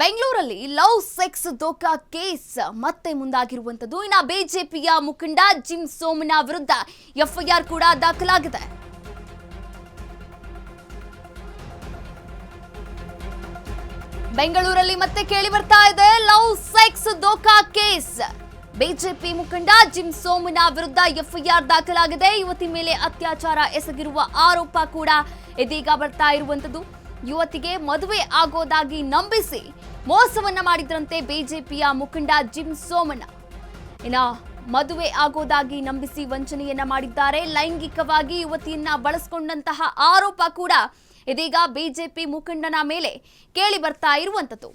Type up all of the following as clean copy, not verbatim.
ಬೆಂಗಳೂರಲ್ಲಿ love sex ದೋಖಾ case ಮತ್ತೆ ಮುಂದಾಗಿರುವಂತದ್ದು. ಇನ್ನು ಬಿಜೆಪಿಯ ಮುಖಂಡ ಜಿಮ್ ಸೋಮಣ್ಣ ವಿರುದ್ಧ ಎಫ್ಐಆರ್ ಕೂಡ ದಾಖಲಾಗಿದೆ. ಬೆಂಗಳೂರಲ್ಲಿ ಮತ್ತೆ ಕೇಳಿ ಬರ್ತಾ ಇದೆ ಲವ್ ಸೆಕ್ಸ್ ದೋಖಾ ಕೇಸ್. ಬಿಜೆಪಿ ಮುಖಂಡ ಜಿಮ್ ಸೋಮಣ್ಣ ವಿರುದ್ಧ ಎಫ್ಐಆರ್ ದಾಖಲಾಗಿದೆ. ಯುವತಿ ಮೇಲೆ ಅತ್ಯಾಚಾರ ಎಸಗಿರುವ ಆರೋಪ ಕೂಡ ಇದೀಗ ಬರ್ತಾ ಇರುವಂತದ್ದು. ಯುವತಿಗೆ ಮದುವೆ ಆಗೋದಾಗಿ ನಂಬಿಸಿ ಮೋಸವನ್ನ ಮಾಡಿದ್ರಂತೆ ಬಿಜೆಪಿಯ ಮುಖಂಡ ಜಿಮ್ ಸೋಮಣ್ಣ. ಇನ್ನ ಮದುವೆ ಆಗೋದಾಗಿ ನಂಬಿಸಿ ವಂಚನೆಯನ್ನ ಮಾಡಿದ್ದಾರೆ. ಲೈಂಗಿಕವಾಗಿ ಯುವತಿಯನ್ನ ಬಳಸಿಕೊಂಡಂತಹ ಆರೋಪ ಕೂಡ ಇದೀಗ ಬಿಜೆಪಿ ಮುಖಂಡನ ಮೇಲೆ ಕೇಳಿ ಬರ್ತಾ ಇರುವಂತದ್ದು.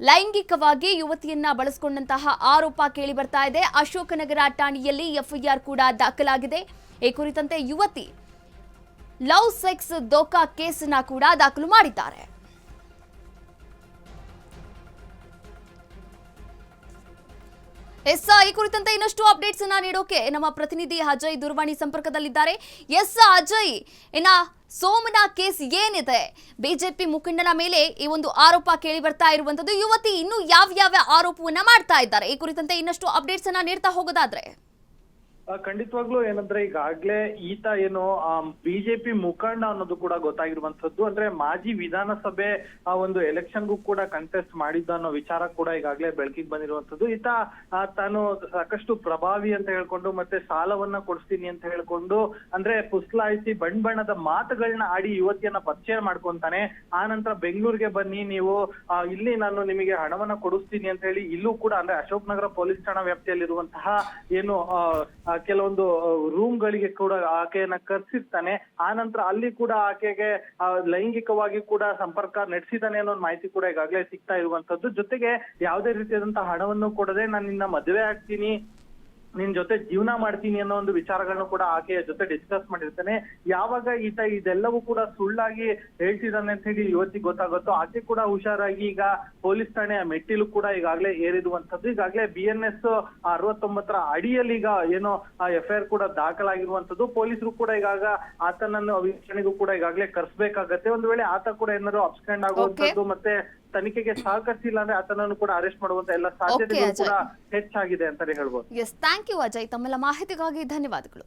ಲೈಂಗಿಕವಾಗಿ ಯುವತಿಯನ್ನ ಬಳಸಿಕೊಂಡಂತಹ ಆರೋಪ ಕೇಳಿ ಬರ್ತಾ ಇದೆ. ಅಶೋಕನಗರ ಠಾಣೆಯಲ್ಲಿ ಎಫ್ಐಆರ್ ಕೂಡ ದಾಖಲಾಗಿದೆ. ಈ ಕುರಿತಂತೆ ಯುವತಿ ಲವ್ ಸೆಕ್ಸ್ ದೋಖಾ ಕೇಸನ್ನ ಕೂಡ ದಾಖಲು ಮಾಡಿದ್ದಾರೆ. ಈ ಕುರಿತಂತೆ ಇನ್ನಷ್ಟು ಅಪ್ಡೇಟ್ಸ್ ಅನ್ನ ನೀಡೋಕೆ ನಮ್ಮ ಪ್ರತಿನಿಧಿ ಅಜಯ್ ದೂರವಾಣಿ ಸಂಪರ್ಕದಲ್ಲಿದ್ದಾರೆ. ಅಜಯ್, ಇನ್ನ ಸೋಮಣ್ಣ ಕೇಸ್ ಏನಿದೆ? ಬಿಜೆಪಿ ಮುಖಂಡನ ಮೇಲೆ ಈ ಒಂದು ಆರೋಪ ಕೇಳಿ ಬರ್ತಾ ಇರುವಂತದ್ದು. ಯುವತಿ ಇನ್ನು ಯಾವ ಆರೋಪವನ್ನ ಮಾಡ್ತಾ ಇದ್ದಾರೆ? ಈ ಕುರಿತಂತೆ ಇನ್ನಷ್ಟು ಅಪ್ಡೇಟ್ಸ್ ಅನ್ನ ನೀಡ್ತಾ ಹೋಗೋದಾದ್ರೆ ಖಂಡಿತವಾಗ್ಲೂ ಏನಂದ್ರೆ ಈಗಾಗ್ಲೇ ಈತ ಏನು ಬಿಜೆಪಿ ಮುಖಂಡ ಅನ್ನೋದು ಕೂಡ ಗೊತ್ತಾಗಿರುವಂತದ್ದು. ಅಂದ್ರೆ ಮಾಜಿ ವಿಧಾನಸಭೆ ಒಂದು ಎಲೆಕ್ಷನ್ಗೂ ಕೂಡ ಕಂಟೆಸ್ಟ್ ಮಾಡಿದ್ದ ಅನ್ನೋ ವಿಚಾರ ಕೂಡ ಈಗಾಗ್ಲೇ ಬೆಳಕಿಗೆ ಬಂದಿರುವಂತದ್ದು. ಈತ ತಾನು ಸಾಕಷ್ಟು ಪ್ರಭಾವಿ ಅಂತ ಹೇಳ್ಕೊಂಡು ಮತ್ತೆ ಸಾಲವನ್ನ ಕೊಡಿಸ್ತೀನಿ ಅಂತ ಹೇಳ್ಕೊಂಡು ಅಂದ್ರೆ ಪುಸ್ಲಾಯಿಸಿ ಬಣ್ಣದ ಮಾತುಗಳನ್ನ ಆಡಿ ಯುವತಿಯನ್ನ ಪರಿಚಯ ಮಾಡ್ಕೊಂತಾನೆ. ಆ ನಂತರ ಬೆಂಗಳೂರಿಗೆ ಬನ್ನಿ, ನೀವು ಇಲ್ಲಿ ನಾನು ನಿಮಗೆ ಹಣವನ್ನ ಕೊಡಿಸ್ತೀನಿ ಅಂತ ಹೇಳಿ ಇಲ್ಲೂ ಕೂಡ ಅಂದ್ರೆ ಅಶೋಕ್ ನಗರ ಪೊಲೀಸ್ ಠಾಣಾ ವ್ಯಾಪ್ತಿಯಲ್ಲಿರುವಂತಹ ಏನು ಕೆಲವೊಂದು ರೂಮ್ ಗಳಿಗೆ ಕೂಡ ಆಕೆಯನ್ನ ಕರ್ಸಿರ್ತಾನೆ. ಆ ನಂತರ ಅಲ್ಲಿ ಕೂಡ ಆಕೆಗೆ ಲೈಂಗಿಕವಾಗಿ ಕೂಡ ಸಂಪರ್ಕ ನಡೆಸಿದಾನೆ ಅನ್ನೋ ಮಾಹಿತಿ ಕೂಡ ಈಗಾಗಲೇ ಸಿಗ್ತಾ ಇರುವಂತದ್ದು. ಜೊತೆಗೆ ಯಾವುದೇ ರೀತಿಯಾದಂತಹ ಹಣವನ್ನು ಕೊಡದೆ ನಾನು ನಿನ್ನ ಮದುವೆ ಆಗ್ತೀನಿ, ನಿನ್ ಜೊತೆ ಜೀವನ ಮಾಡ್ತೀನಿ ಅನ್ನೋ ಒಂದು ವಿಚಾರಗಳನ್ನು ಕೂಡ ಆಕೆಯ ಜೊತೆ ಡಿಸ್ಕಸ್ ಮಾಡಿರ್ತಾನೆ. ಯಾವಾಗ ಈತ ಇದೆಲ್ಲವೂ ಕೂಡ ಸುಳ್ಳಾಗಿ ಹೇಳ್ತಿದ್ದಾನೆ ಅಂತ ಹೇಳಿ ಯುವತಿಗೆ ಗೊತ್ತಾಗುತ್ತೋ ಆಕೆ ಕೂಡ ಹುಷಾರಾಗಿ ಈಗ ಪೊಲೀಸ್ ಠಾಣೆಯ ಮೆಟ್ಟಿಲು ಕೂಡ ಈಗಾಗಲೇ ಏರಿರುವಂತದ್ದು. ಈಗಾಗಲೇ BNS 69 ಅಡಿಯಲ್ಲಿ ಈಗ ಏನೋ FIR ಕೂಡ ದಾಖಲಾಗಿರುವಂತದ್ದು. ಪೊಲೀಸರು ಕೂಡ ಈಗಾಗ ಆತನನ್ನು ವೀಕ್ಷಣೆಗೂ ಕೂಡ ಈಗಾಗಲೇ ಕರ್ಸ್ಬೇಕಾಗತ್ತೆ. ಒಂದು ವೇಳೆ ಆತ ಕೂಡ ಏನಾದ್ರು ಅಬ್ಸ್ಟೆಂಡ್ ಆಗುವಂತದ್ದು ಮತ್ತೆ ತನಿಖೆಗೆ ಸಹಕರಿಸಿಲ್ಲ ಅಂದ್ರೆ ಆತನನ್ನು ಕೂಡ ಅರೆಸ್ಟ್ ಮಾಡುವಂತ ಎಲ್ಲ ಸಾಧ್ಯತೆಗಳು ಕೂಡ ಹೆಚ್ಚಾಗಿದೆ ಅಂತಾನೆ ಹೇಳ್ಬೋದು. ಥ್ಯಾಂಕ್ ಯು ಅಜಯ್, ತಮ್ಮೆಲ್ಲ ಮಾಹಿತಿಗಾಗಿ ಧನ್ಯವಾದಗಳು.